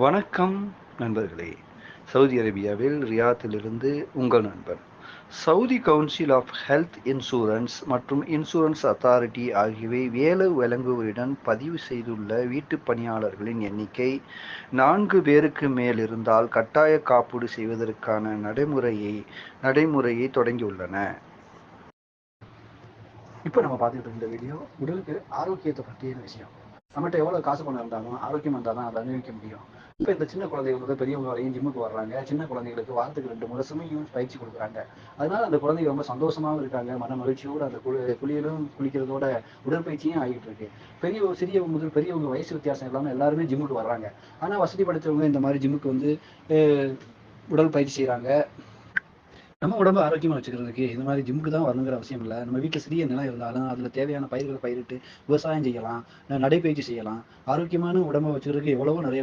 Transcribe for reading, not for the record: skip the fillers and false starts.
வணக்கம் நண்பர்களே. சவுதி அரேபியாவில் ரியாத்திலிருந்து உங்கள் நண்பன். Saudi council of health insurance மற்றும் இன்சூரன்ஸ் அத்தாரிட்டி ஆகியவை வேலை வழங்குவோரிடம் பதிவு செய்துள்ள வீட்டுப் பணியாளர்களின் எண்ணிக்கை 4 பேருக்கு மேல் இருந்தால் கட்டாய காப்பீடு செய்வதற்கான நடைமுறையை தொடங்கியுள்ளன. இப்போ நம்ம பார்த்துக்கிட்டு இருந்த வீடியோ உடலுக்கு ஆரோக்கியத்தை பற்றிய விஷயம். நம்மகிட்ட எவ்வளவு காசு பணம் இருந்தாலும் ஆரோக்கியம் இருந்தால் தான் அதை அனுபவிக்க முடியும். இப்போ இந்த சின்ன குழந்தைகளுக்கு பெரியவங்க வரையும் ஜிம்முக்கு வர்றாங்க. சின்ன குழந்தைகளுக்கு வாரத்துக்கு 2 முறை ஸ்விம்மிங் பயிற்சி கொடுக்குறாங்க. அதனால அந்த குழந்தைங்க ரொம்ப சந்தோஷமாவும் இருக்காங்க. மன மகிழ்ச்சியோட அந்த குளியலும் குளிக்கிறதோட உடற்பயிற்சியும் ஆகிட்டு இருக்கு. சிறியவங்க முதல் பெரியவங்க வயசு வித்தியாசம் இல்லாமல் எல்லாருமே ஜிம்முக்கு வர்றாங்க. ஆனால் வசதி படைத்தவங்க இந்த மாதிரி ஜிம்முக்கு வந்து உடல் பயிற்சி செய்கிறாங்க. நம்ம உடம்பு ஆரோக்கியமா வச்சுக்கிறதுக்கு இந்த மாதிரி ஜிம்முக்கு தான் வரணுங்கிற அவசியம் இல்லை. நம்ம வீட்டில் சிறிய நிலம் இருந்தாலும் அதில் தேவையான பயிர்களை பயிரிட்டு விவசாயம் செய்யலாம், நடைப்பயிற்சி செய்யலாம். ஆரோக்கியமான உடம்பை வச்சுக்கிறதுக்கு எவ்வளவோ நிறைய விஷயம்